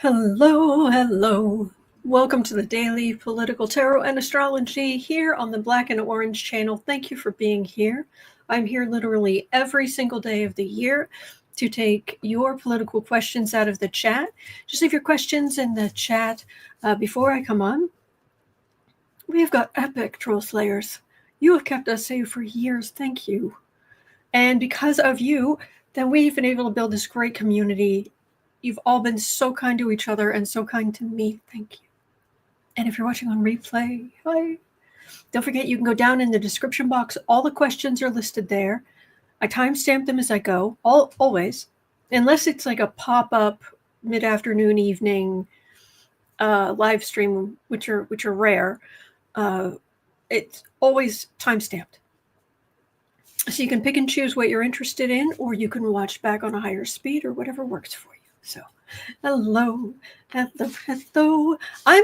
Hello, hello. Welcome to the Daily Political Tarot and Astrology here on the Black and Orange channel. Thank you for being here. I'm here literally every single day of the year to take your political questions out of the chat. Just leave your questions in the chat before I come on. We have got epic troll slayers. You have kept us safe for years. Thank you. And because of you, then we've been able to build this great community. You've all been so kind to each other and so kind to me. Thank you. And if you're watching on replay, hi. Don't forget you can go down in the description box. All the questions are listed there. I timestamp them as I go, always. Unless it's like a pop-up mid-afternoon, evening live stream, which are rare. It's always timestamped. So you can pick and choose what you're interested in, or you can watch back on a higher speed or whatever works for you. So, hello. I'm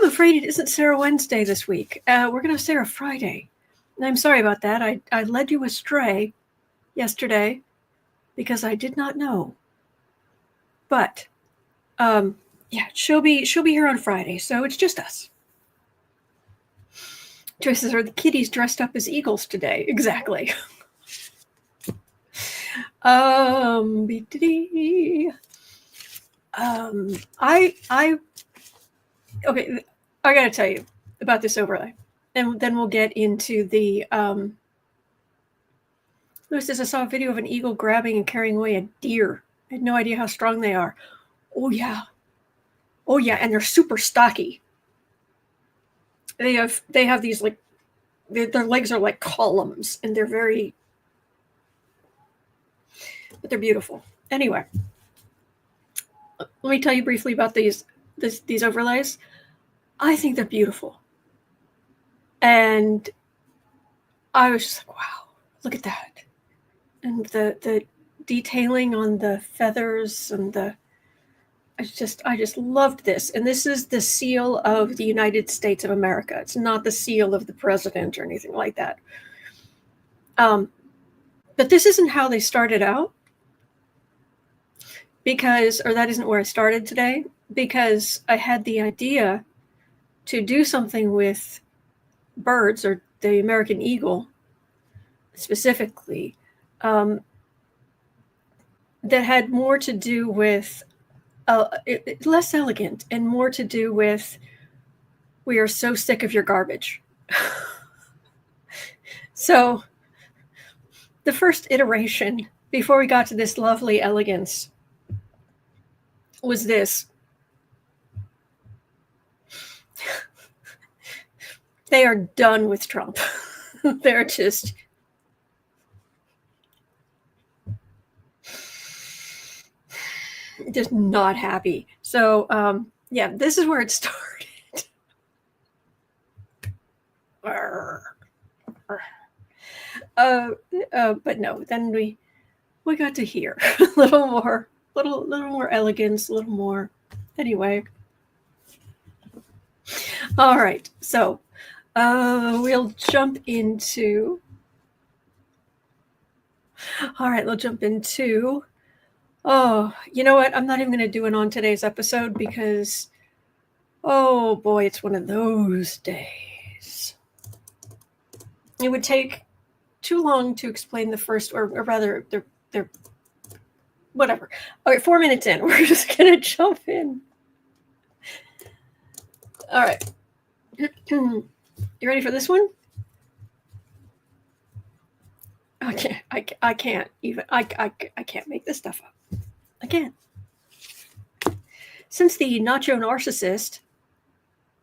afraid it isn't Sarah Wednesday this week. We're going to have Sarah Friday. And I'm sorry about that. I led you astray yesterday because I did not know. But, yeah, she'll be here on Friday, so it's just us. Choices are the kitties dressed up as eagles today. Exactly. Okay, I gotta tell you about this overlay, and then we'll get into the Lewis says, I saw a video of an eagle grabbing and carrying away a deer. I had no idea how strong they are. Oh yeah, and they're super stocky. They have these like their legs are like columns, and they're very, but they're beautiful. Anyway, let me tell you briefly about these overlays. I think they're beautiful. And I was just like, wow, look at that. And the detailing on the feathers and I just loved this. And this is the seal of the United States of America. It's not the seal of the president or anything like that. But this isn't how they started out. Or that isn't where I started today, because I had the idea to do something with birds, or the American eagle specifically, that had more to do with less elegant and more to do with, we are so sick of your garbage. So the first iteration, before we got to this lovely elegance, was this. They are done with Trump. They're just not happy. So yeah, this is where it started. But no, then we got to hear a little more elegance, a little more. Anyway, all right. So we'll jump into. All right, we'll jump into. Oh, you know what? I'm not even going to do it on today's episode because, oh boy, it's one of those days. It would take too long to explain the first, or rather, they're whatever. Okay, 4 minutes in, we're just going to jump in. All right. You ready for this one? Okay, I can't even, I can't make this stuff up. I can't. Since the Nacho Narcissist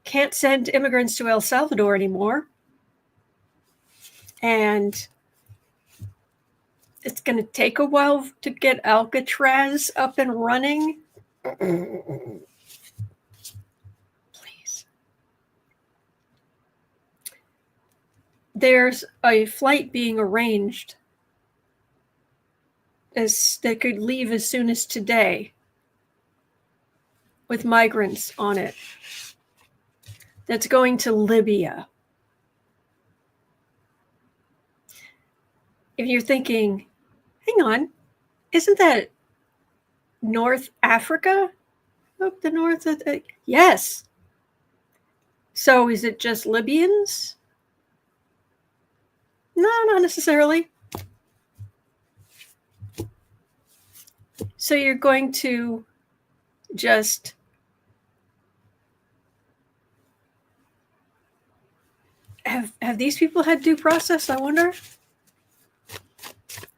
can't send immigrants to El Salvador anymore, and it's going to take a while to get Alcatraz up and running. Please. There's a flight being arranged that could leave as soon as today with migrants on it. That's going to Libya. If you're thinking, hang on, isn't that North Africa? Up the north of the... Yes. So is it just Libyans? No, not necessarily. So you're going to just have these people had due process, I wonder?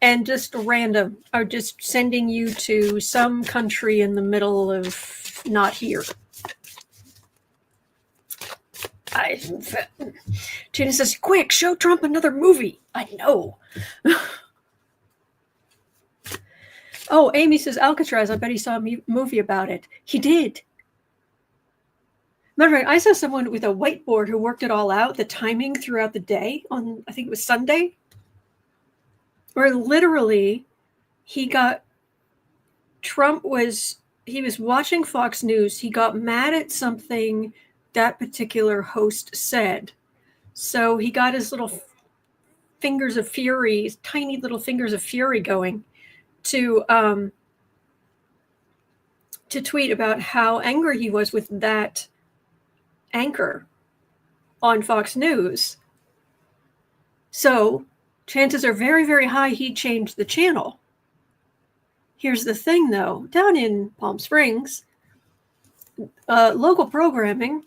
And just random, or just sending you to some country in the middle of not here. Tina says, quick, show Trump another movie. I know. Oh, Amy says, Alcatraz, I bet he saw a movie about it. He did. Matter of fact, I saw someone with a whiteboard who worked it all out, the timing throughout the day on, I think it was Sunday, where literally he was watching Fox News. He got mad at something that particular host said. So he got his little fingers of fury, his tiny little fingers of fury going to tweet about how angry he was with that anchor on Fox News. So chances are very, very high he changed the channel. Here's the thing, though. Down in Palm Springs, local programming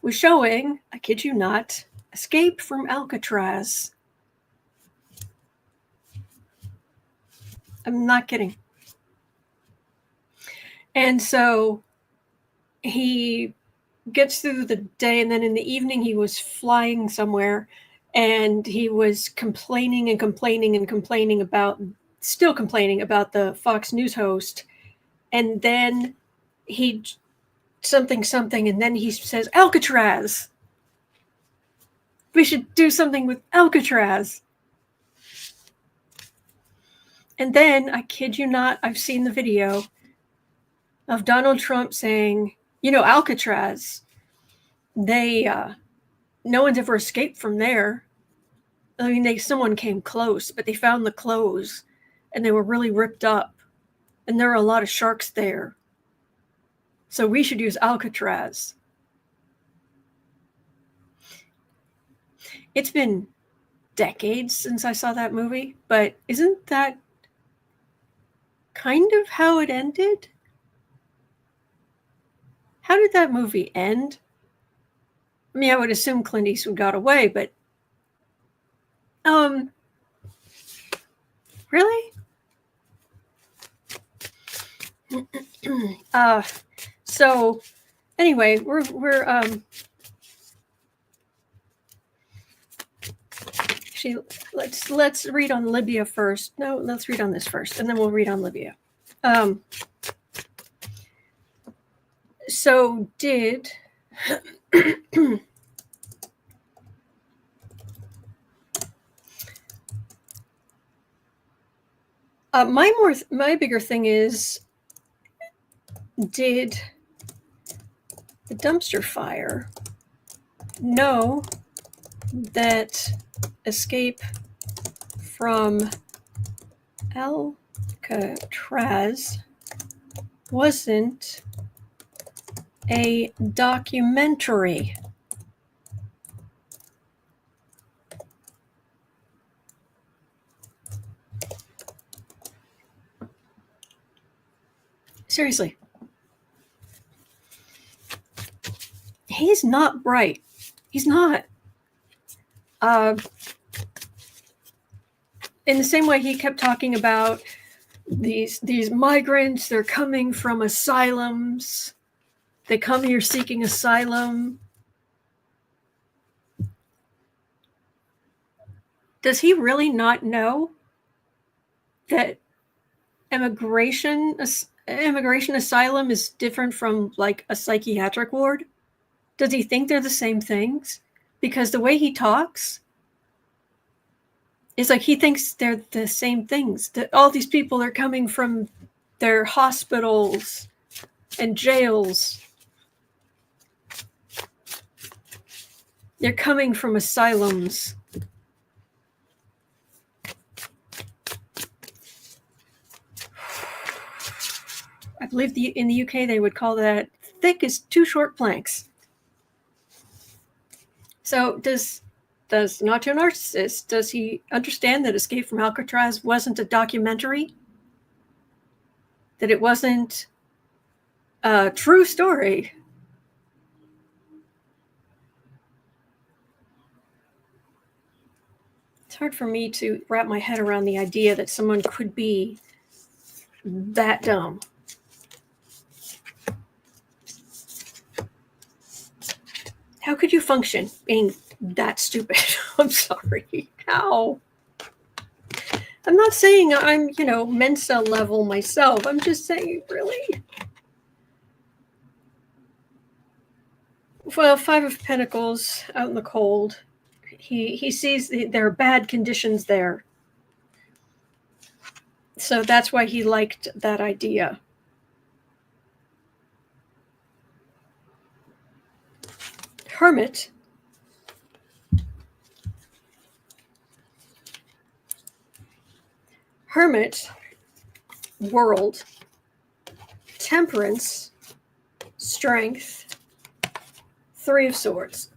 was showing, I kid you not, Escape from Alcatraz. I'm not kidding. And so he gets through the day, and then in the evening he was flying somewhere, and he was complaining about the Fox News host. And then he something, and then he says, Alcatraz. We should do something with Alcatraz. And then, I kid you not, I've seen the video of Donald Trump saying, Alcatraz, no one's ever escaped from there. I mean, someone came close, but they found the clothes, and they were really ripped up, and there are a lot of sharks there. So we should use Alcatraz. It's been decades since I saw that movie, but isn't that kind of how it ended? How did that movie end? I mean, I would assume Clint Eastwood got away, but really? So anyway, let's read on Libya first. No, let's read on this first, and then we'll read on Libya. So did my bigger thing is, did the dumpster fire know that Escape from Alcatraz wasn't a documentary? Seriously. He's not bright. He's not. In the same way he kept talking about these migrants, they're coming from asylums. They come here seeking asylum. Does he really not know that immigration asylum is different from like a psychiatric ward? Does he think they're the same things? Because the way he talks is like he thinks they're the same things. That all these people are coming from their hospitals and jails. They're coming from asylums. I believe in the UK they would call that thick as two short planks. So does Nacho Narcissist, does he understand that Escape from Alcatraz wasn't a documentary? That it wasn't a true story? It's hard for me to wrap my head around the idea that someone could be that dumb. How could you function being that stupid? I'm sorry. How? I'm not saying I'm, Mensa level myself. I'm just saying, really? Well, Five of Pentacles out in the cold. He sees there are bad conditions there. So that's why he liked that idea. Hermit. Hermit, world, temperance, strength, Three of Swords.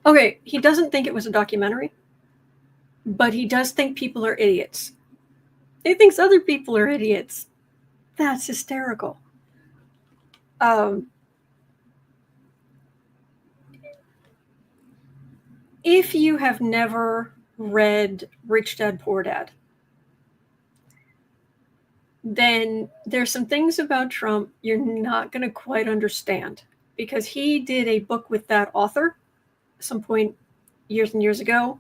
Okay, he doesn't think it was a documentary, but he does think people are idiots. He thinks other people are idiots. That's hysterical. If you have never read Rich Dad Poor Dad, then there's some things about Trump you're not going to quite understand, because he did a book with that author at some point years and years ago,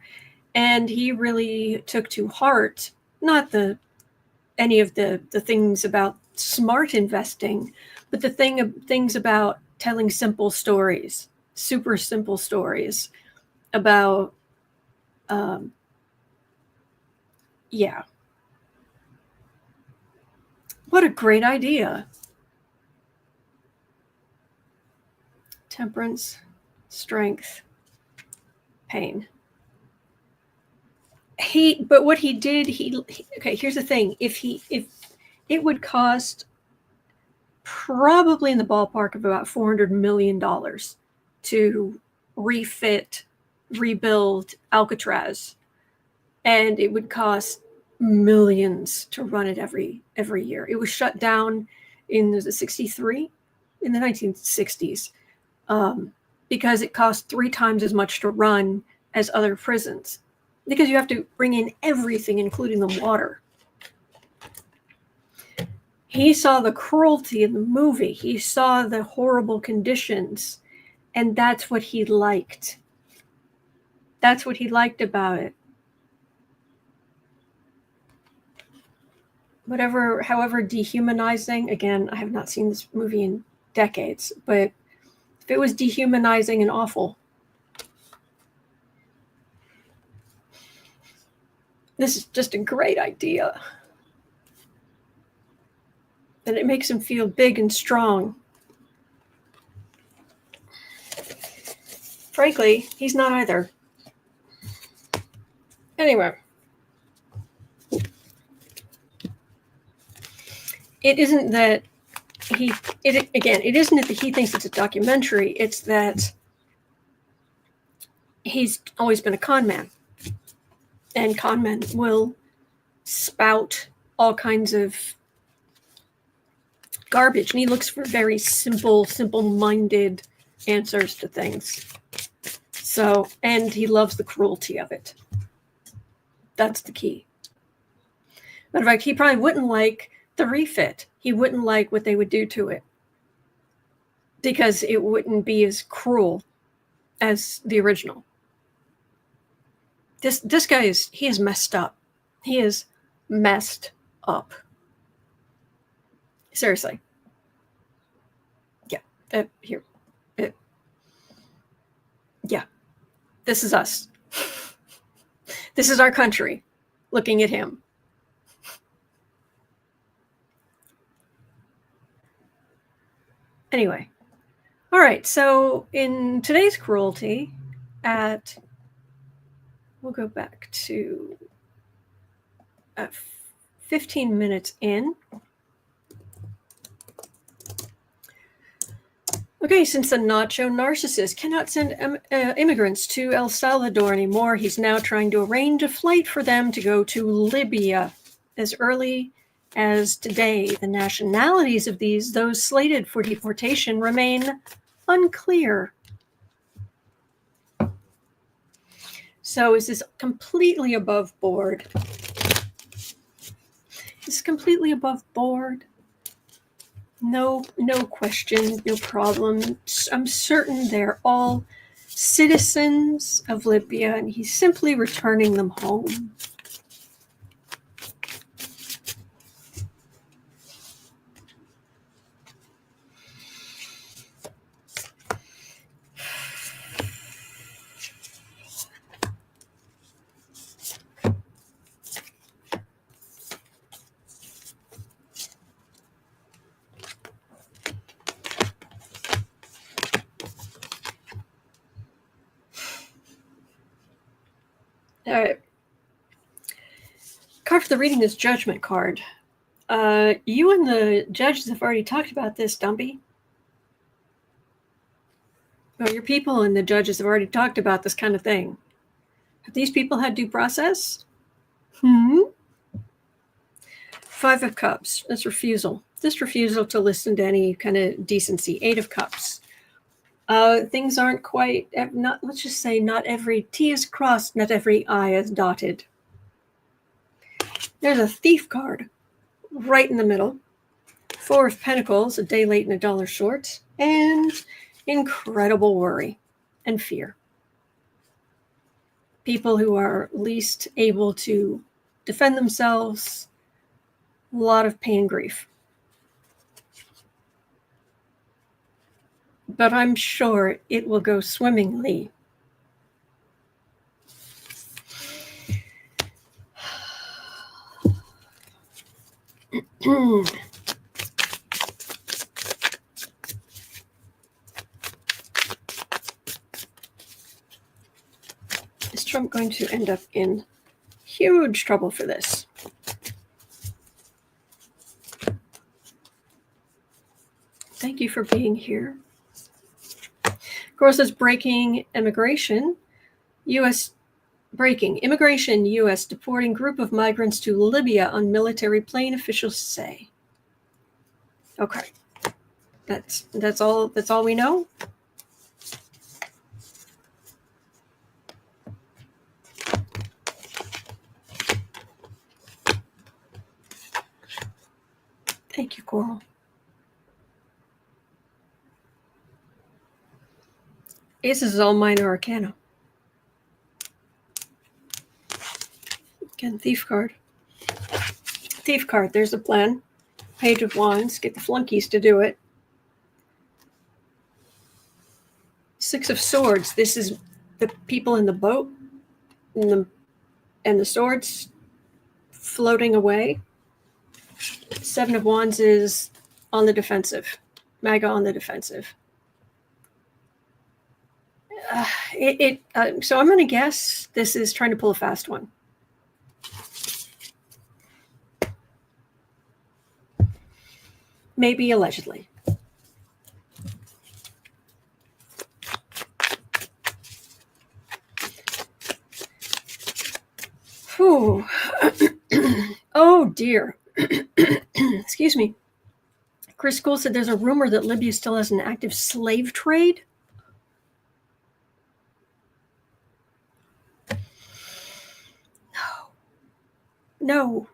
and he really took to heart not any of the things about smart investing, but the things about telling simple stories, super simple stories about yeah. What a great idea. Temperance, strength, pain. But what he did, okay, here's the thing. If it would cost probably in the ballpark of about $400 million to refit, rebuild Alcatraz, and it would cost millions to run it every year. It was shut down in the 63, in the 1960s, because it cost 3 times as much to run as other prisons, because you have to bring in everything, including the water. He saw the cruelty in the movie. He saw the horrible conditions, and that's what he liked. That's what he liked about it. However dehumanizing, again, I have not seen this movie in decades, but if it was dehumanizing and awful, this is just a great idea. And it makes him feel big and strong. Frankly, he's not either. Anyway. It isn't that it isn't that he thinks it's a documentary. It's that he's always been a con man. And con men will spout all kinds of garbage. And he looks for very simple-minded answers to things. So, and he loves the cruelty of it. That's the key. Matter of fact, he probably wouldn't like the refit. He wouldn't like what they would do to it, because it wouldn't be as cruel as the original. This guy he is messed up. He is messed up. Seriously. Yeah. Yeah. This is us. This is our country looking at him. Anyway. All right. So in today's cruelty we'll go back to 15 minutes in. Okay, since the Nacho Narcissist cannot send immigrants to El Salvador anymore, he's now trying to arrange a flight for them to go to Libya. As early as today, the nationalities of those slated for deportation remain unclear. So is this completely above board? Is this completely above board? No question, no problem. I'm certain they're all citizens of Libya, and he's simply returning them home. All right. Card for the reading is Judgment card. You and the judges have already talked about this, Dumpy. Well, your people and the judges have already talked about this kind of thing. Have these people had due process? Five of Cups. That's refusal. This refusal to listen to any kind of decency. Eight of Cups. Things aren't quite, let's just say not every T is crossed, not every I is dotted. There's a Thief card right in the middle. Four of Pentacles, a day late and a dollar short, and incredible worry and fear. People who are least able to defend themselves, a lot of pain and grief. But I'm sure it will go swimmingly. Is Trump going to end up in huge trouble for this? Thank you for being here. Of course, it's breaking immigration. U.S. breaking immigration. U.S. deporting group of migrants to Libya on military plane, officials say. Okay, that's all. That's all we know. Thank you, Coral. This is all minor arcana. Again, Thief card. Thief card, there's a plan. Page of Wands, get the flunkies to do it. Six of Swords, this is the people in the boat and the swords floating away. Seven of Wands is on the defensive. MAGA on the defensive. So I'm going to guess this is trying to pull a fast one. Maybe allegedly. Whew. Oh dear. Excuse me. Chris School said there's a rumor that Libya still has an active slave trade. No.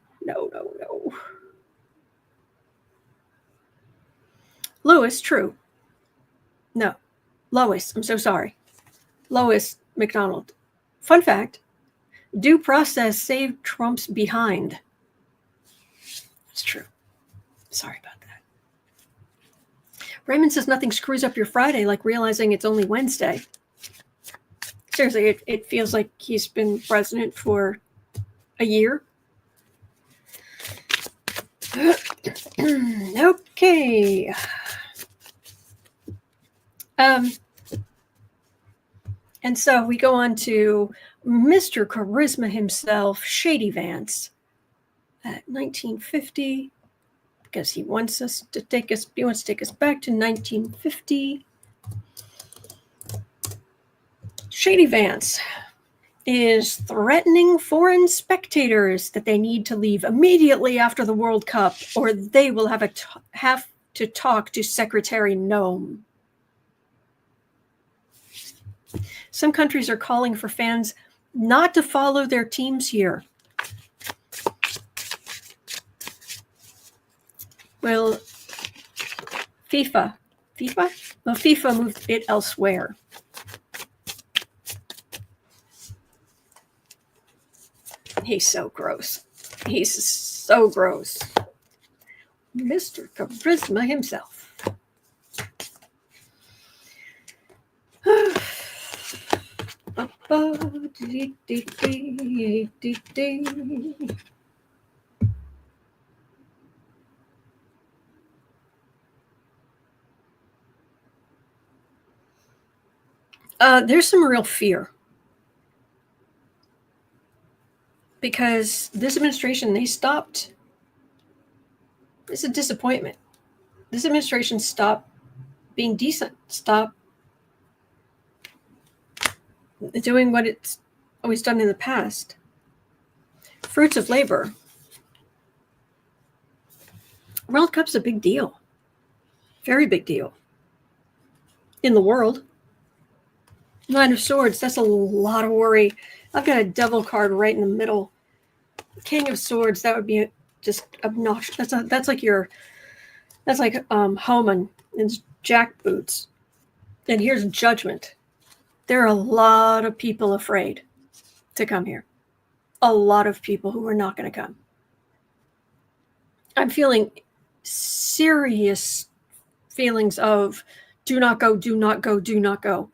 Lewis, true. No. Lois, I'm so sorry. Lois McDonald. Fun fact, due process saved Trump's behind. That's true. Sorry about that. Raymond says nothing screws up your Friday like realizing it's only Wednesday. Seriously, it feels like he's been president for a year. Okay. And so we go on to Mr. Charisma himself, Shady Vance. at 1950 because he wants to take us back to 1950. Shady Vance is threatening foreign spectators that they need to leave immediately after the World Cup or they will have to talk to Secretary Noem. Some countries are calling for fans not to follow their teams here. Well, FIFA? Well, FIFA moved it elsewhere. He's so gross. He's so gross. Mr. Charisma himself. There's some real fear. Because this administration, they stopped. It's a disappointment. This administration stopped being decent, stopped doing what it's always done in the past. Fruits of labor. World Cup's a big deal. Very big deal. In the world. Nine of Swords, that's a lot of worry. I've got a devil card right in the middle. King of Swords, that would be just obnoxious. That's like Homan in jackboots. And here's Judgment. There are a lot of people afraid to come here. A lot of people who are not going to come. I'm feeling serious feelings of do not go, do not go, do not go.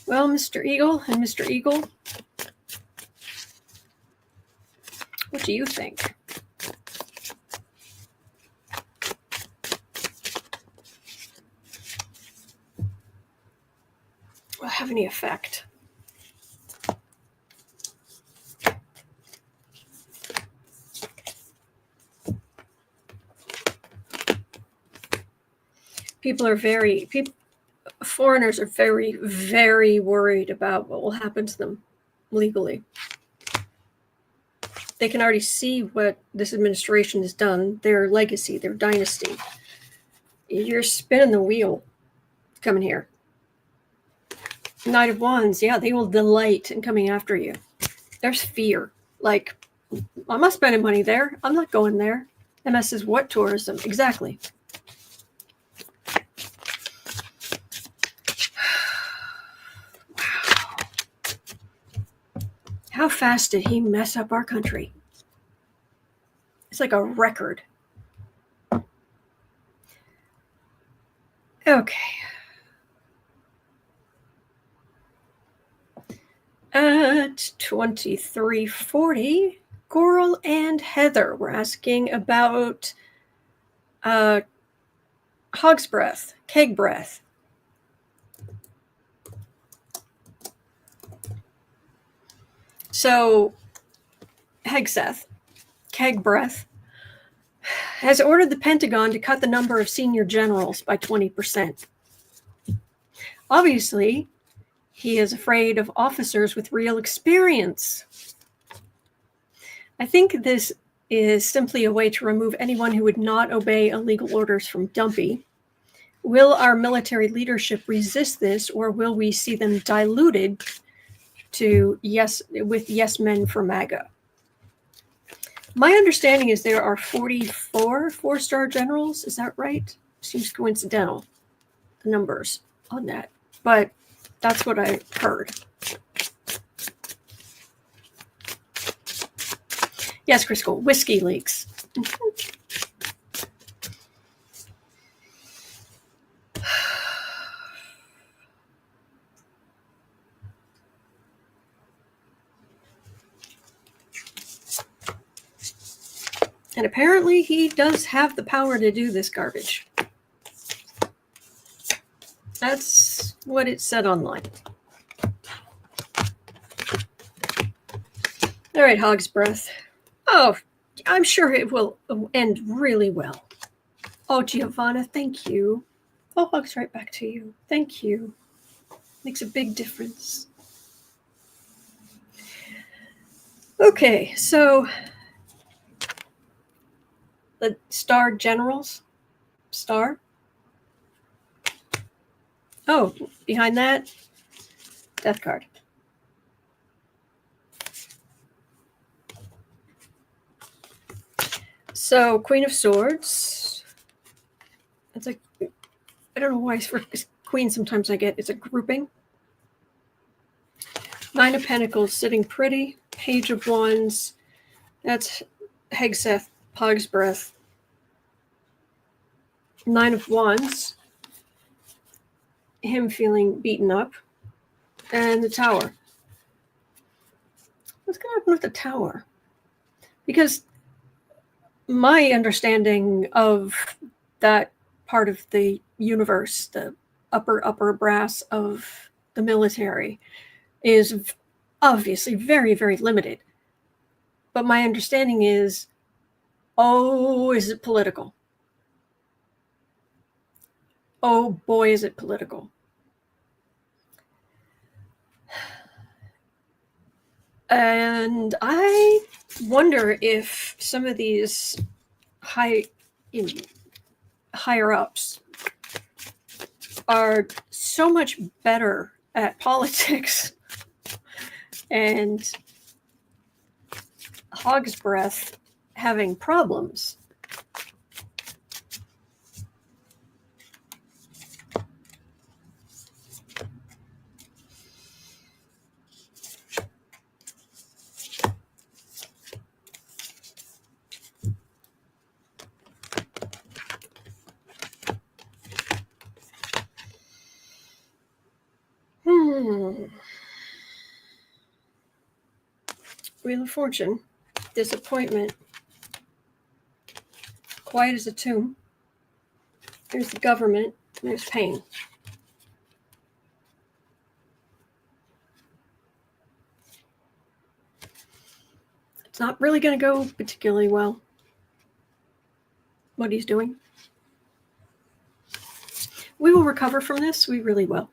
Well, Mr. Eagle and Mr. Eagle, what do you think? Will it have any effect? Foreigners are very, very worried about what will happen to them legally. They can already see what this administration has done, their legacy, their dynasty. You're spinning the wheel coming here. Knight of Wands, yeah, they will delight in coming after you. There's fear. Like, I'm not spending money there. I'm not going there. MS is what tourism? Exactly. How fast did he mess up our country? It's like a record. Okay. At 2340, Coral and Heather were asking about hog's breath, Kegbreath. So, Hegseth, Kegbreath, has ordered the Pentagon to cut the number of senior generals by 20%. Obviously, he is afraid of officers with real experience. I think this is simply a way to remove anyone who would not obey illegal orders from Dumpy. Will our military leadership resist this, or will we see them diluted to yes men for MAGA? My understanding is there are 44 four-star generals. Is that right? Seems coincidental, the numbers on that. But that's what I heard. Yes, Crisco, whiskey leaks. And apparently he does have the power to do this garbage. That's what it said online. All right, Hog's Breath. Oh, I'm sure it will end really well. Oh, Giovanna, thank you. Oh, Hog's right back to you. Thank you. Makes a big difference. Okay, so the Star Generals. Star. Oh, behind that, Death card. So, Queen of Swords. It's like, I don't know why for Queen sometimes I get, it's a grouping. Nine of Pentacles sitting pretty. Page of Wands. That's Hegseth, Hog's Breath. Nine of Wands. Him feeling beaten up. And the Tower. What's going to happen with the Tower? Because my understanding of that part of the universe, the upper brass of the military, is obviously very, very limited. But my understanding is, oh, is it political? Oh boy, is it political. And I wonder if some of these higher ups are so much better at politics and Hog's Breath having problems. Wheel of Fortune. Disappointment. Quiet as a tomb. There's the government. There's pain. It's not really going to go particularly well, what he's doing. We will recover from this. We really will.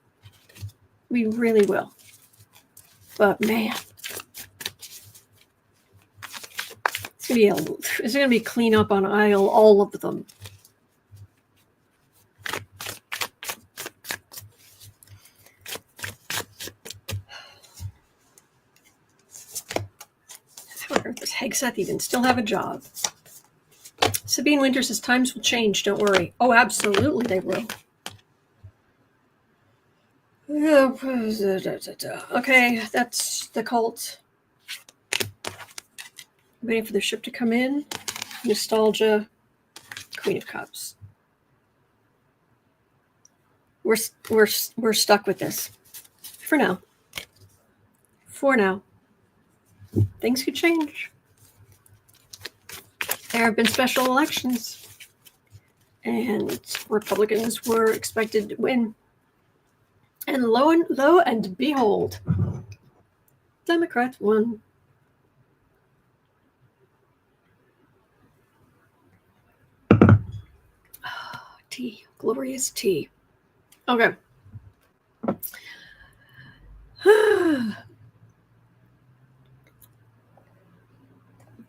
We really will. But man, it's gonna be clean up on aisle, all of them. How on earth does Hegseth even still have a job? Sabine Winter says times will change, don't worry. Oh, absolutely they will. Okay, that's the cult. Waiting for the ship to come in. Nostalgia. Queen of Cups. We're stuck with this for now. For now. Things could change. There have been special elections, and Republicans were expected to win. And lo and behold, Democrats won. Tea. Glorious tea. Okay.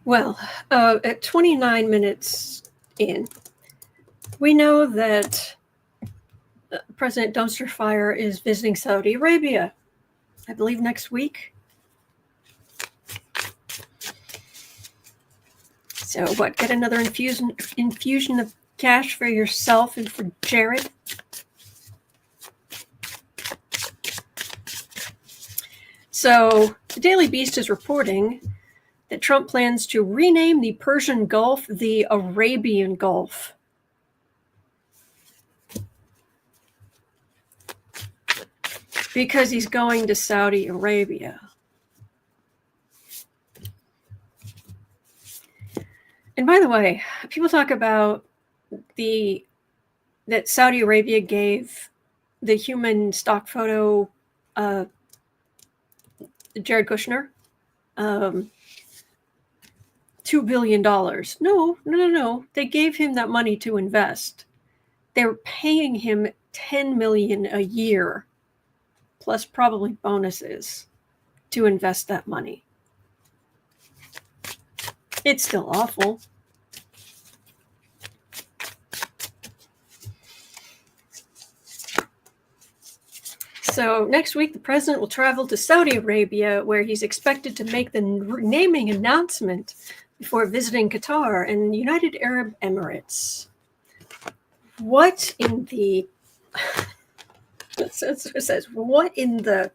Well, at 29 minutes in, we know that President Dumpster Fire is visiting Saudi Arabia, I believe next week. So what, get another infusion of cash for yourself and for Jared? So the Daily Beast is reporting that Trump plans to rename the Persian Gulf the Arabian Gulf. Because he's going to Saudi Arabia. And And by the way, people talk about that Saudi Arabia gave the human stock photo, Jared Kushner, $2 billion. No. They gave him that money to invest. They were paying him $10 million a year, plus probably bonuses, to invest that money. It's still awful. So next week, the president will travel to Saudi Arabia, where he's expected to make the naming announcement before visiting Qatar and the United Arab Emirates. What in the... it says, what in the...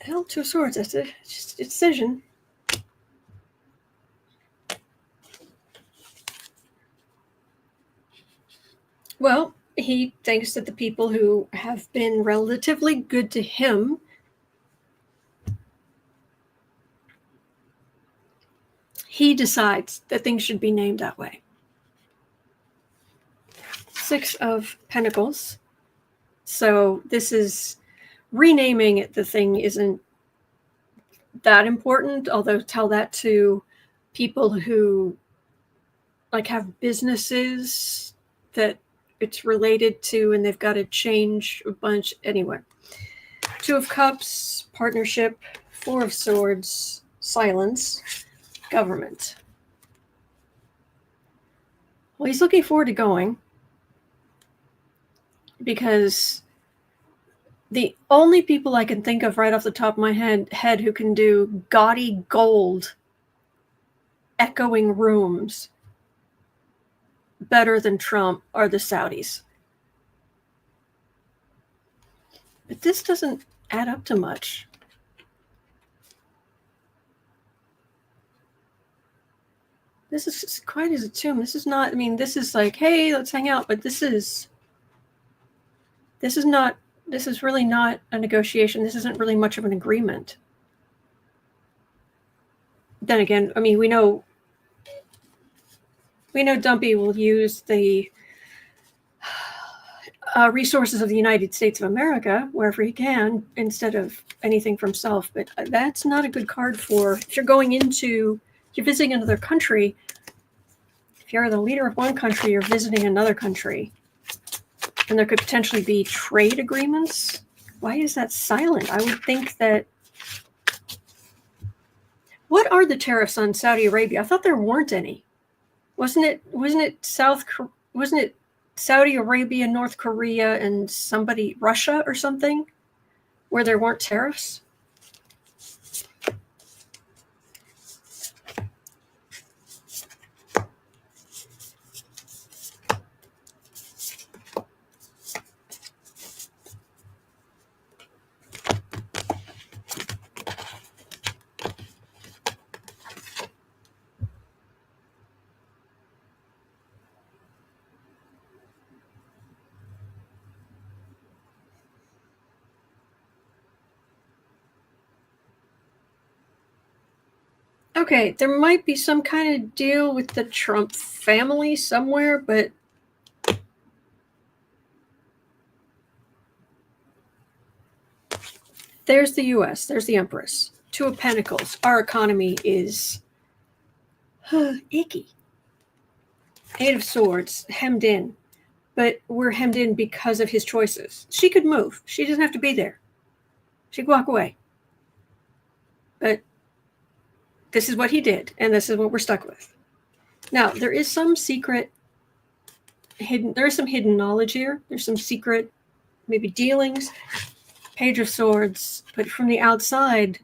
Hell, Two of Swords, that's a decision. Well, he thinks that the people who have been relatively good to him he decides that things should be named that way. Six of Pentacles. So this is renaming it. The thing isn't that important, although tell that to people who like have businesses that it's related to and they've got to change a bunch. Anyway, Two of Cups, partnership, Four of Swords, silence, government. Well, he's looking forward to going because the only people I can think of right off the top of my head who can do gaudy gold echoing rooms better than Trump are the Saudis. But this doesn't add up to much. This is quiet as a tomb. This is not, I mean, this is like, hey, let's hang out. But this is really not a negotiation. This isn't really much of an agreement. Then again, I mean, we know Dumpy will use the resources of the United States of America wherever he can instead of anything for himself. But that's not a good card for if you're visiting another country. If you're the leader of one country, you're visiting another country. And there could potentially be trade agreements. Why is that silent? I would think that... What are the tariffs on Saudi Arabia? I thought there weren't any. Wasn't it Saudi Arabia, North Korea, and Russia or something, where there weren't tariffs? Okay, there might be some kind of deal with the Trump family somewhere, but there's the U.S., there's the Empress. Two of Pentacles. Our economy is icky. Eight of Swords, hemmed in. But we're hemmed in because of his choices. She could move. She doesn't have to be there. She could walk away. But this is what he did, and this is what we're stuck with. Now, there is some hidden knowledge here. There's some secret, maybe dealings. Page of Swords, but from the outside,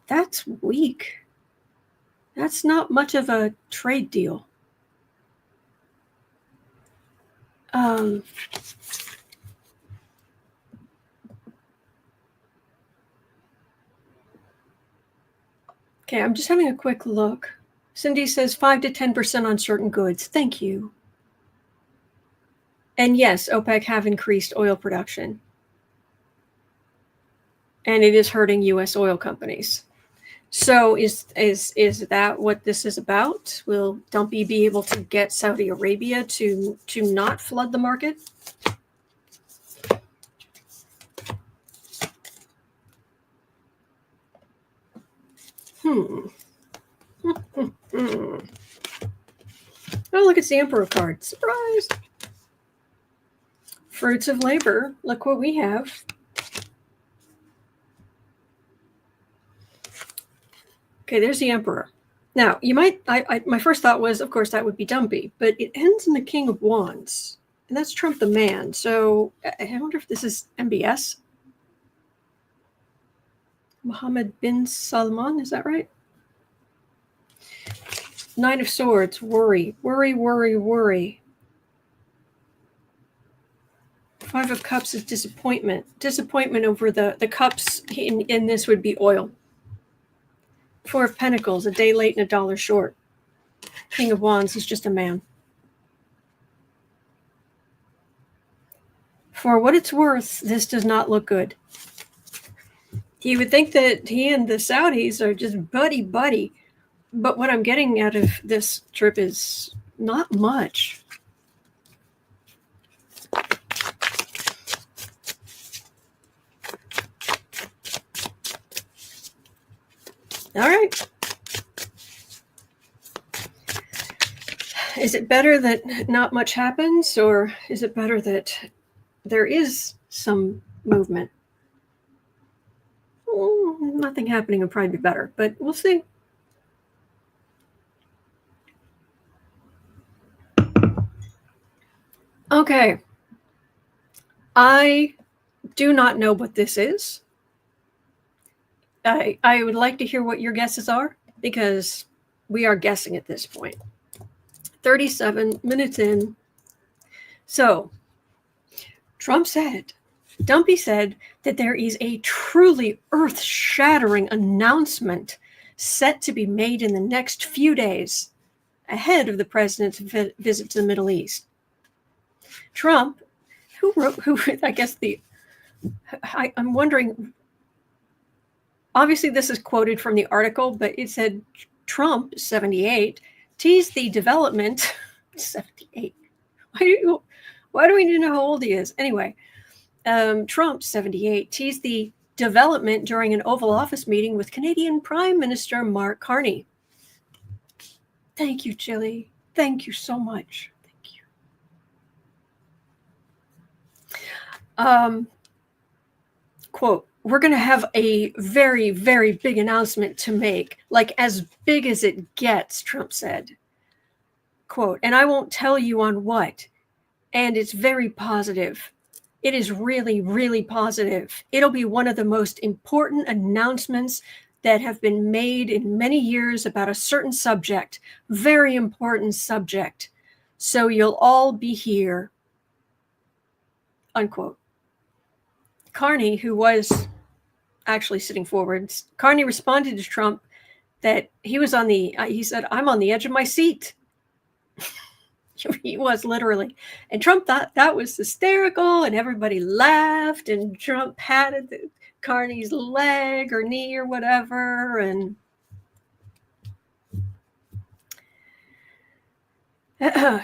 that's weak. That's not much of a trade deal. Okay, I'm just having a quick look. Cindy says 5 to 10% on certain goods. Thank you. And yes, OPEC have increased oil production. and it is hurting U.S. oil companies. So is that what this is about? Will Dumpy be able to get Saudi Arabia to not flood the market? Oh, look, it's the Emperor card. Surprise! Fruits of labor. Look what we have. Okay, there's the Emperor. Now, you might, my first thought was, of course, that would be Dumpy, but it ends in the King of Wands, and that's Trump the man. So I wonder if this is MBS. Mohammed bin Salman, is that right? Nine of Swords, worry, worry, worry, worry. Five of Cups is disappointment. Disappointment over the cups in this would be oil. Four of Pentacles, a day late and a dollar short. King of Wands is just a man. For what it's worth, this does not look good. You would think that he and the Saudis are just buddy-buddy, but what I'm getting out of this trip is not much. All right. Is it better that not much happens, or is it better that there is some movement? Well, nothing happening would probably be better, but we'll see. Okay. I do not know what this is. I would like to hear what your guesses are, because we are guessing at this point. 37 minutes in. So, Dumpy said that there is a truly earth-shattering announcement set to be made in the next few days ahead of the president's visit to the Middle East. Trump, I'm wondering, obviously this is quoted from the article, but it said Trump, 78, teased the development, 78. Why do we need to know how old he is? Anyway, Trump, 78, teased the development during an Oval Office meeting with Canadian Prime Minister Mark Carney. Thank you, Chili. Thank you so much. Thank you. Quote, we're going to have a very, very big announcement to make, like as big as it gets, Trump said. Quote, and I won't tell you on what. And it's very positive. It is really, really positive. It'll be one of the most important announcements that have been made in many years about a certain subject, very important subject. So you'll all be here. Unquote. Carney, who was actually sitting forward, Carney responded to Trump that he said, I'm on the edge of my seat. He was literally. And Trump thought that was hysterical, and everybody laughed, and Trump patted Carney's leg or knee or whatever. And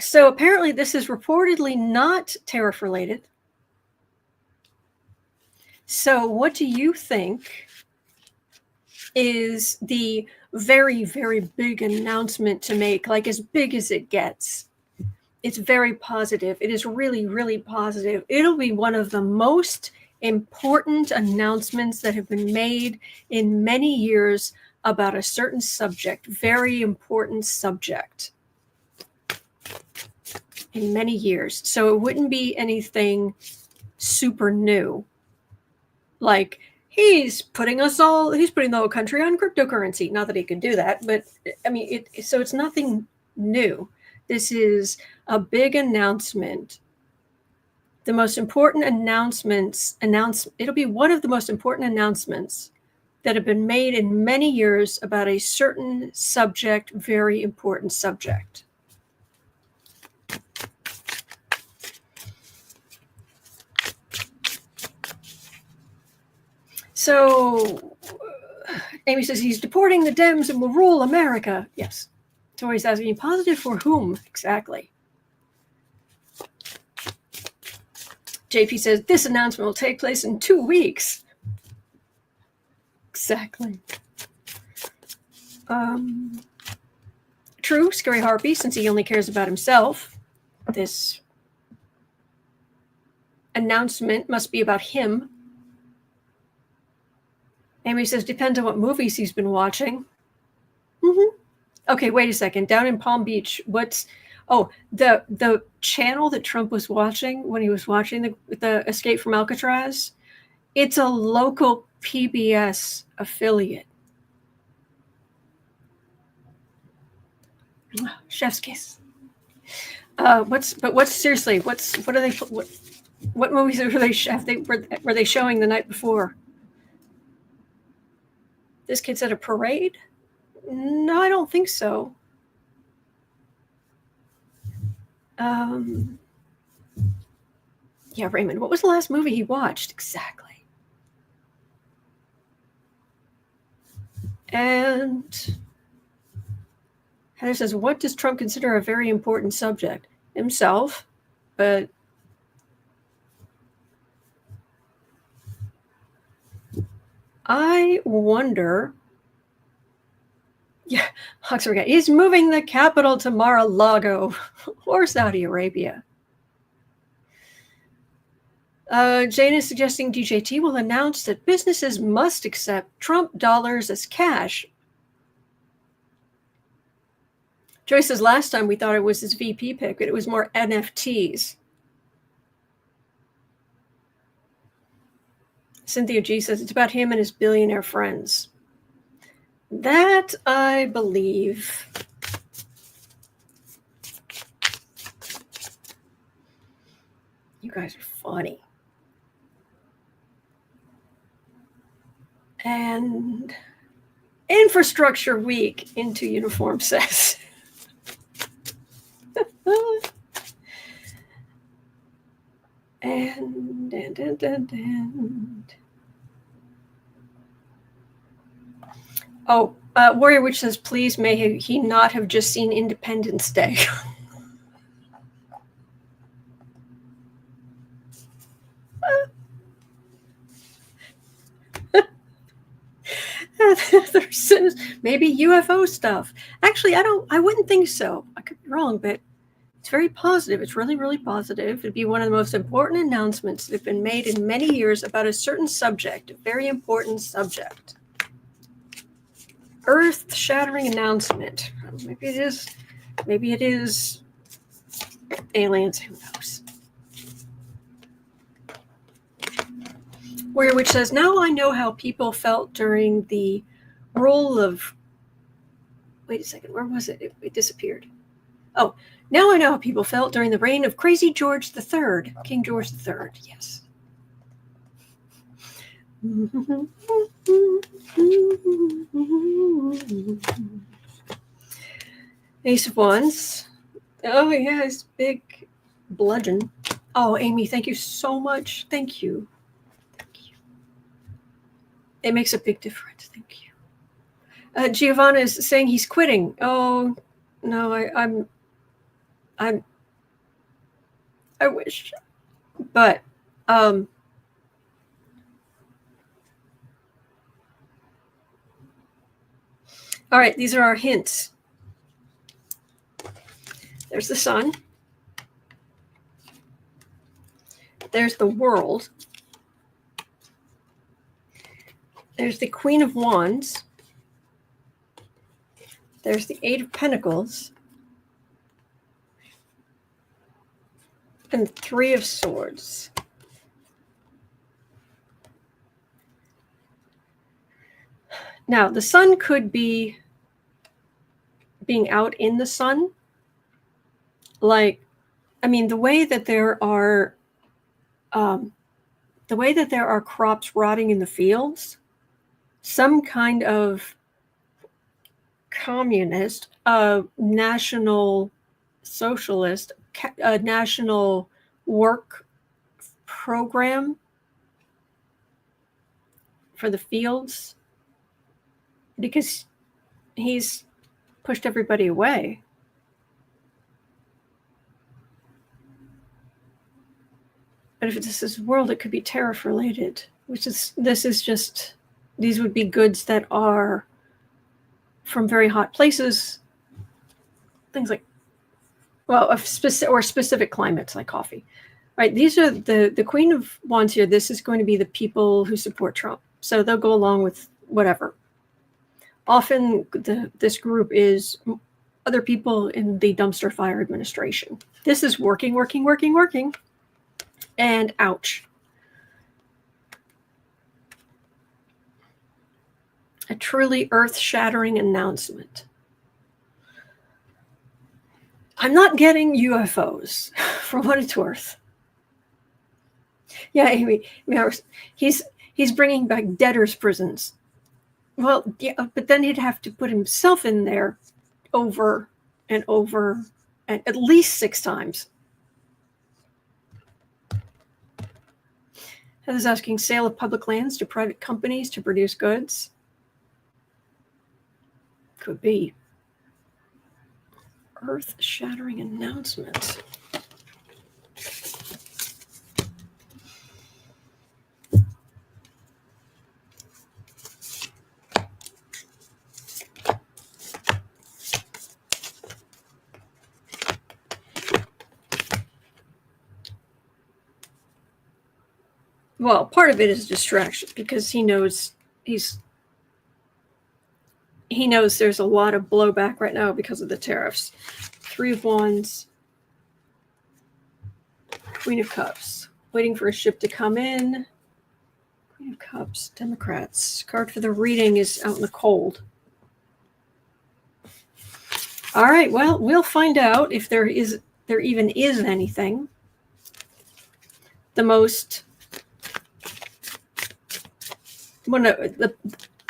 so apparently this is reportedly not tariff-related. So what do you think is the very, very big announcement to make, like as big as it gets? It's very positive. It is really, really positive. It'll be one of the most important announcements that have been made in many years about a certain subject, very important subject in many years. So it wouldn't be anything super new. Like he's putting the whole country on cryptocurrency. Not that he can do that, but I mean, so it's nothing new. This is a big announcement. The most important it'll be one of the most important announcements that have been made in many years about a certain subject, very important subject. So Amy says he's deporting the Dems and will rule America. Yes. Tori's asking, positive for whom exactly? JP says this announcement will take place in 2 weeks. Exactly. True, Scary Harpy, since he only cares about himself. This announcement must be about him. Amy says, depends on what movies he's been watching. Okay, wait a second. Down in Palm Beach, the channel that Trump was watching when he was watching the Escape from Alcatraz? It's a local PBS affiliate. Chef's kiss. What movies were they showing the night before? This kid's at a parade? No, I don't think so. Yeah, Raymond, what was the last movie he watched? Exactly. And Heather says, what does Trump consider a very important subject? Himself, but I wonder. Yeah, Oxford, he's moving the capital to Mar-a-Lago or Saudi Arabia. Jane is suggesting DJT will announce that businesses must accept Trump dollars as cash. Joyce says last time we thought it was his VP pick, but it was more NFTs. Cynthia G says it's about him and his billionaire friends. That I believe. You guys are funny. And Infrastructure Week into uniform says. And Warrior Witch says, please may he not have just seen Independence Day. Maybe UFO stuff. Actually, I wouldn't think so. I could be wrong, but it's very positive. It's really, really positive. It'd be one of the most important announcements that have been made in many years about a certain subject, a very important subject. Earth-shattering announcement. Maybe it is aliens, who knows. Warrior Witch says, now I know how people felt during the rule of, wait a second, where was it? It disappeared. Oh, now I know how people felt during the reign of Crazy George III, King George III, yes. Ace of Wands. Oh, yes, big bludgeon. Oh, Amy, thank you so much. Thank you. It makes a big difference. Thank you. Giovanna is saying he's quitting. Oh, no, I wish, but all right, these are our hints. There's the sun. There's the world. There's the Queen of Wands. There's the Eight of Pentacles. And Three of Swords. Now, the sun could be being out in the sun. Like, I mean, the way that there are crops rotting in the fields, some kind of communist, national socialist, national work program for the fields because he's pushed everybody away. But if this is world, it could be tariff-related, these would be goods that are from very hot places, things like, specific climates like coffee. Right, these are the Queen of Wands here. This is going to be the people who support Trump. So they'll go along with whatever. Often this group is other people in the dumpster fire administration. This is working. And ouch. A truly earth-shattering announcement. I'm not getting UFOs, for what it's worth. Yeah, he's bringing back debtors' prisons. Well, yeah, but then he'd have to put himself in there over and over, and at least 6 times. Heather's asking, sale of public lands to private companies to produce goods. Could be. Earth-shattering announcement. Well, part of it is distraction because he knows there's a lot of blowback right now because of the tariffs. 3 of Wands, Queen of Cups, waiting for a ship to come in. Queen of Cups, Democrats. Card for the reading is out in the cold. All right, well, we'll find out if there even is anything.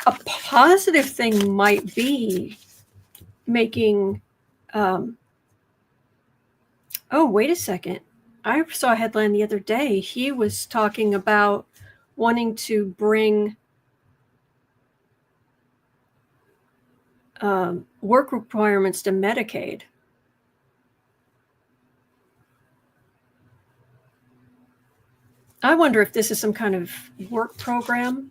A positive thing might be making. Wait a second. I saw a headline the other day. He was talking about wanting to bring work requirements to Medicaid. I wonder if this is some kind of work program.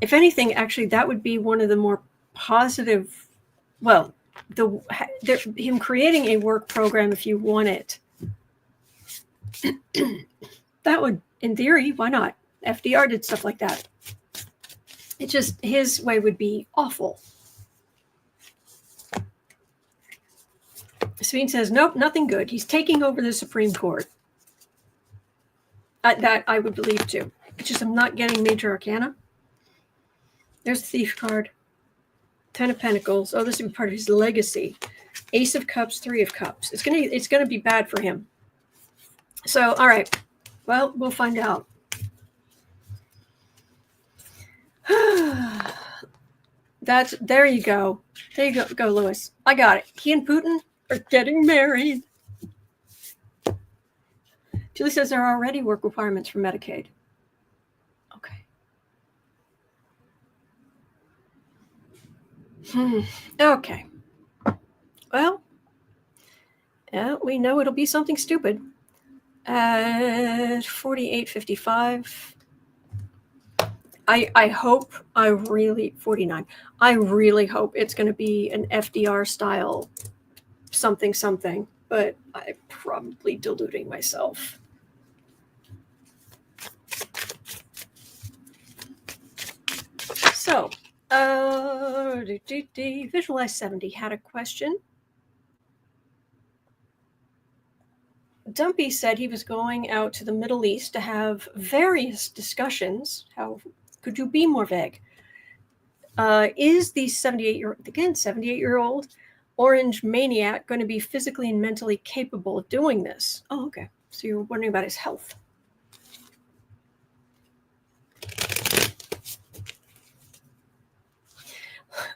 If anything, actually, that would be one of the more positive. Well, him creating a work program, if you want it, that would, in theory, why not? FDR did stuff like that. It's just his way would be awful. Sabine says, nope, nothing good. He's taking over the Supreme Court. That I would believe too. It's just I'm not getting major arcana. There's the Thief card. 10 of Pentacles. Oh, this would be part of his legacy. Ace of Cups, 3 of Cups. It's gonna be bad for him. So, all right. Well, we'll find out. There you go. There you go, Lewis. I got it. He and Putin are getting married. Julie says there are already work requirements for Medicaid. Okay. Okay. Well, we know it'll be something stupid. 48.55. I hope, 49. I really hope it's going to be an FDR style something, but I'm probably deluding myself. So, Visualize 70 had a question. Dumpy said he was going out to the Middle East to have various discussions. How could you be more vague? Is the 78-year-old orange maniac going to be physically and mentally capable of doing this? Oh, okay. So you're wondering about his health.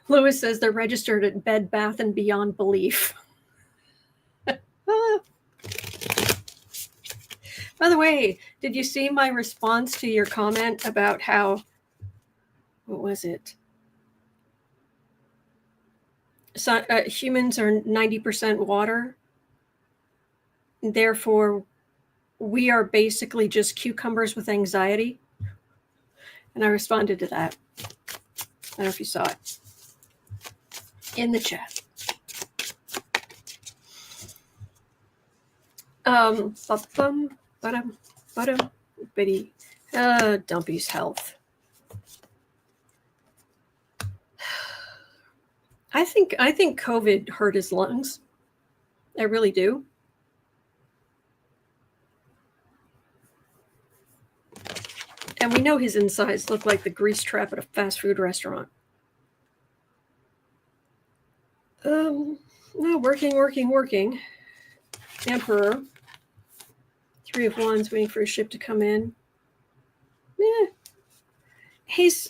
Lewis says they're registered at Bed Bath and Beyond Belief. By the way, did you see my response to your comment about how, what was it? So, humans are 90% water. Therefore, we are basically just cucumbers with anxiety. And I responded to that. I don't know if you saw it in the chat. Dumpy's health. I think COVID hurt his lungs. I really do. And we know his insides look like the grease trap at a fast food restaurant. No, working. Emperor. 3 of Wands waiting for his ship to come in. He's,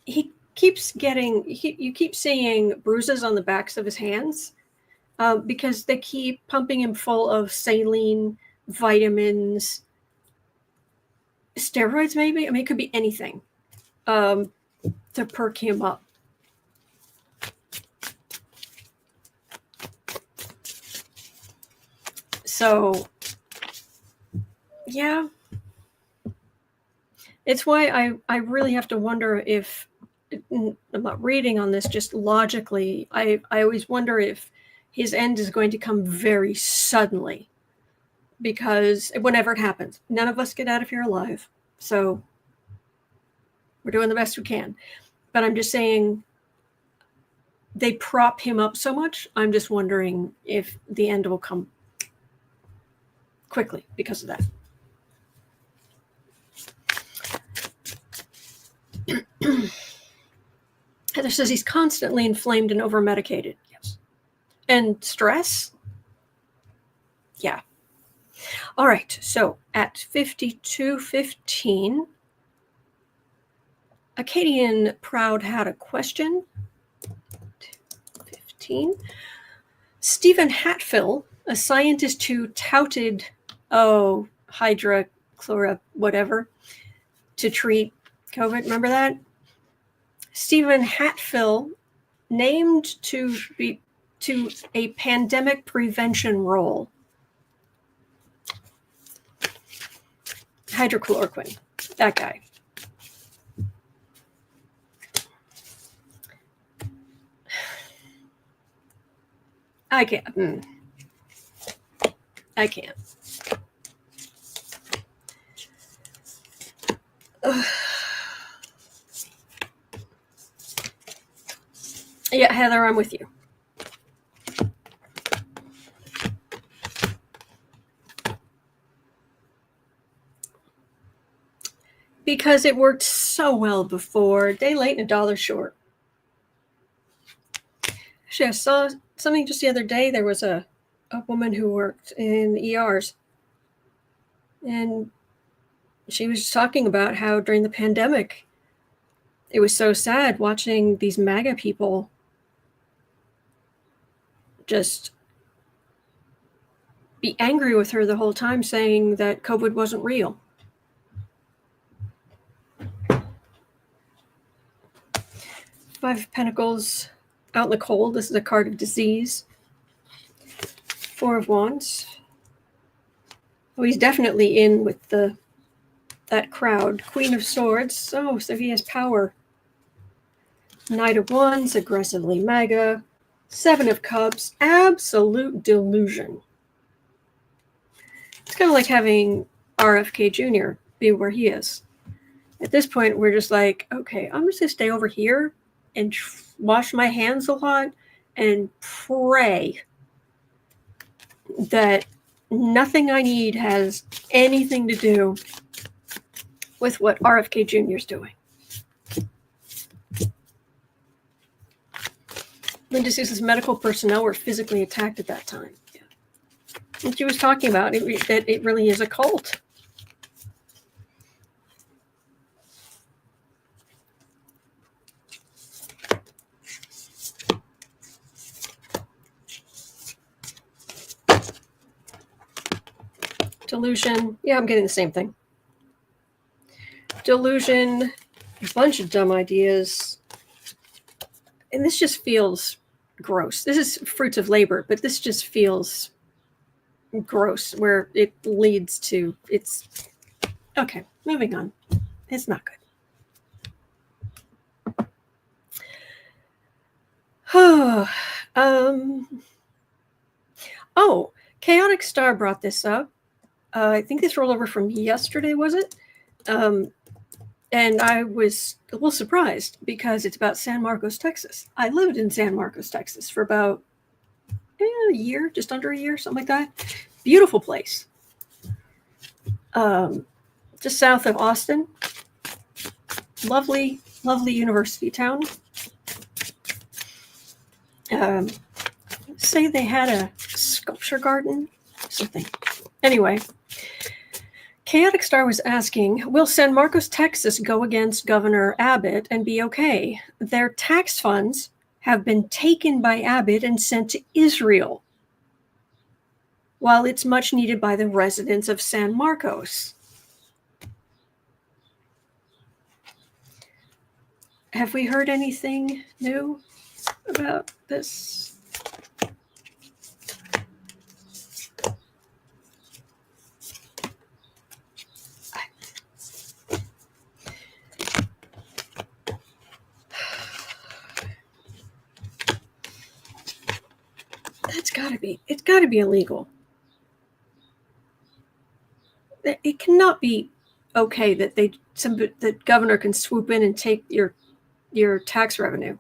he keeps getting, you keep seeing bruises on the backs of his hands because they keep pumping him full of saline, vitamins, steroids maybe? I mean, it could be anything to perk him up. So, yeah. It's why I really have to wonder if, I'm not reading on this, just logically, I always wonder if his end is going to come very suddenly. Because whenever it happens, none of us get out of here alive. So we're doing the best we can. But I'm just saying, they prop him up so much, I'm just wondering if the end will come quickly because of that. Heather says he's constantly inflamed and over-medicated. Yes. And stress? Yeah. All right, so at 52:15, Acadian Proud had a question. 15. Stephen Hatfill, a scientist who touted, hydrochlora, whatever, to treat COVID. Remember that? Stephen Hatfill named to a pandemic prevention role. Hydrochloroquine, that guy. I can't. I can't. Yeah, Heather, I'm with you. Because it worked so well before. A day late and a dollar short. Actually, I saw something just the other day. There was a woman who worked in the ERs. And she was talking about how during the pandemic, it was so sad watching these MAGA people just be angry with her the whole time, saying that COVID wasn't real. Five of Pentacles out in the cold. This is a card of disease. 4 of Wands. Oh, he's definitely in with that crowd. Queen of Swords. Oh, so he has power. Knight of Wands, aggressively MAGA. 7 of Cups, absolute delusion. It's kind of like having RFK Jr. be where he is. At this point, we're just like, okay, I'm just going to stay over here and wash my hands a lot and pray that nothing I need has anything to do with what RFK Jr. is doing. Linda says medical personnel were physically attacked at that time. Yeah. And she was talking about that it really is a cult. delusion. Yeah, I'm getting the same thing. Delusion, a bunch of dumb ideas. And this just feels gross. This is fruits of labor, but this just feels gross where it leads to it's okay. Moving on. It's not good. Oh, Chaotic Star brought this up. I think this rolled over from yesterday, was it? And I was a little surprised because it's about San Marcos, Texas. I lived in San Marcos, Texas for about a year, just under a year, something like that. Beautiful place. Just south of Austin. Lovely, lovely university town. Say they had a sculpture garden, something. Anyway, Chaotic Star was asking, will San Marcos, Texas go against Governor Abbott and be okay? Their tax funds have been taken by Abbott and sent to Israel, while it's much needed by the residents of San Marcos. Have we heard anything new about this? It's got to be illegal. It cannot be okay that the governor can swoop in and take your tax revenue.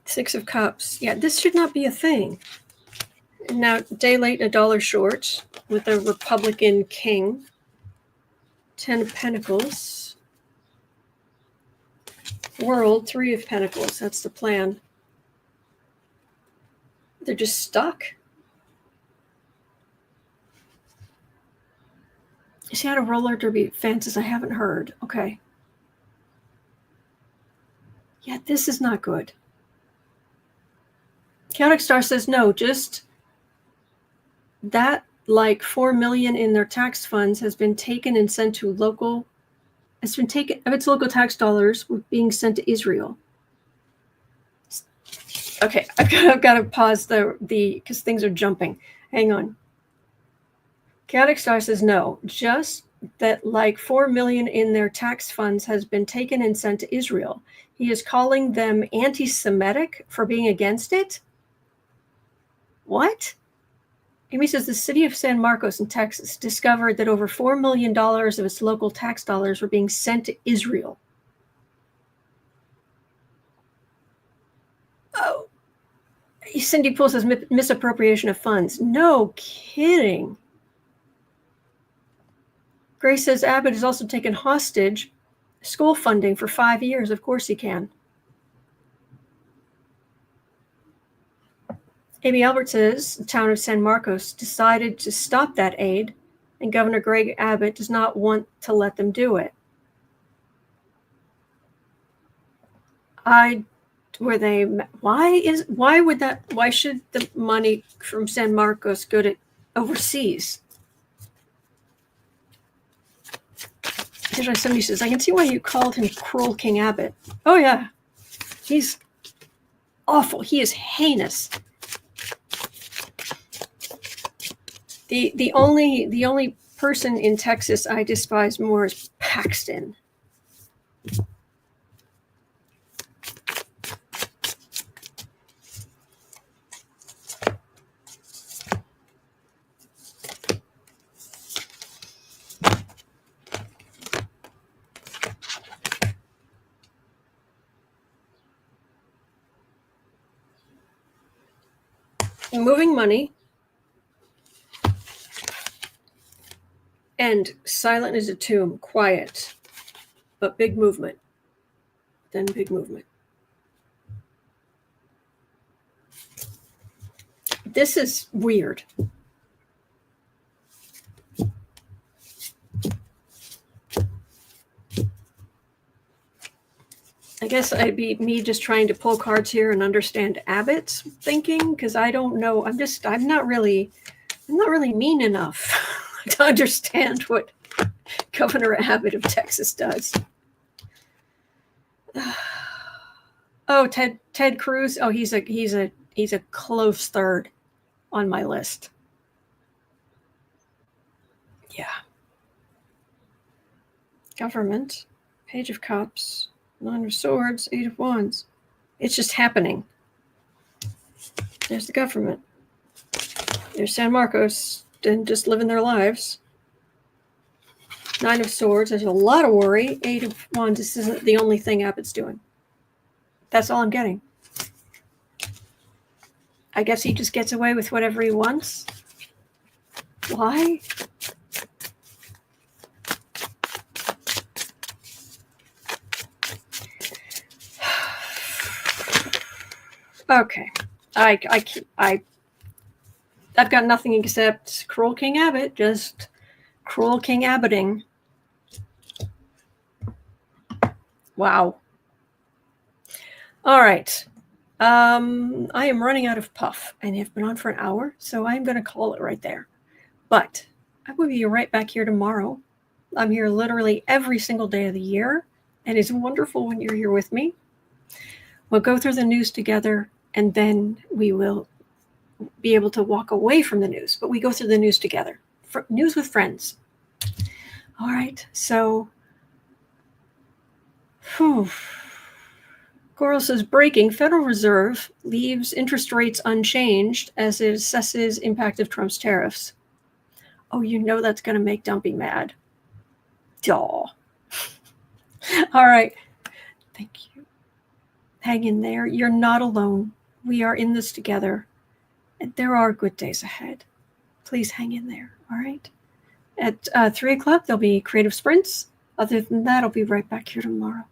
6 of Cups. Yeah, this should not be a thing. Now, day late, $1 short with a Republican king. 10 of Pentacles. World, 3 of Pentacles. That's the plan. They're just stuck. Is he had a roller derby? Fancies I haven't heard. Okay. Yeah, this is not good. Chaotic Star says no, just that like $4 million in their tax funds has been taken and sent to local. It's been taken of its local tax dollars being sent to Israel. Okay, I've got to pause the because things are jumping. Hang on. Chaotic Star says no, just that like $4 million in their tax funds has been taken and sent to Israel. He is calling them anti-Semitic for being against it. What? Amy says the city of San Marcos in Texas discovered that over $4 million of its local tax dollars were being sent to Israel. Oh, Cindy Poole says misappropriation of funds. No kidding. Grace says Abbott has also taken hostage school funding for 5 years. Of course he can. Amy Albert says the town of San Marcos decided to stop that aid, and Governor Greg Abbott does not want to let them do it. Why should the money from San Marcos go to overseas? Somebody says, I can see why you called him Cruel King Abbott. Oh yeah. He's awful. He is heinous. The only person in Texas I despise more is Paxton. Moving money. And silent as a tomb, quiet, but big movement. Then big movement. This is weird. I guess I'd be me just trying to pull cards here and understand Abbott's thinking, because I don't know. I'm not really mean enough to understand what Governor Abbott of Texas does. Oh, Ted Cruz. Oh, he's a close third on my list. Yeah. Government, Page of Cups, Nine of Swords, Eight of Wands. It's just happening. There's the government. There's San Marcos, and just living their lives. Nine of Swords. There's a lot of worry. Eight of Wands. This isn't the only thing Abbott's doing. That's all I'm getting. I guess he just gets away with whatever he wants. Why? Okay. I've got nothing except Cruel King Abbott, just Cruel King Abbotting. Wow. All right. I am running out of puff and have been on for an hour, so I'm going to call it right there. But I will be right back here tomorrow. I'm here literally every single day of the year, and it's wonderful when you're here with me. We'll go through the news together, and then we will be able to walk away from the news. But we go through the news together. News with friends. All right, so... Coral says, breaking, Federal Reserve leaves interest rates unchanged as it assesses impact of Trump's tariffs. Oh, you know that's going to make Dumpy mad. Duh. All right. Thank you. Hang in there. You're not alone. We are in this together. And there are good days ahead. Please hang in there. All right. At 3 o'clock, there'll be creative sprints. Other than that, I'll be right back here tomorrow.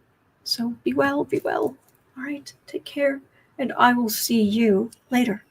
So be well, be well. All right. Take care. And I will see you later.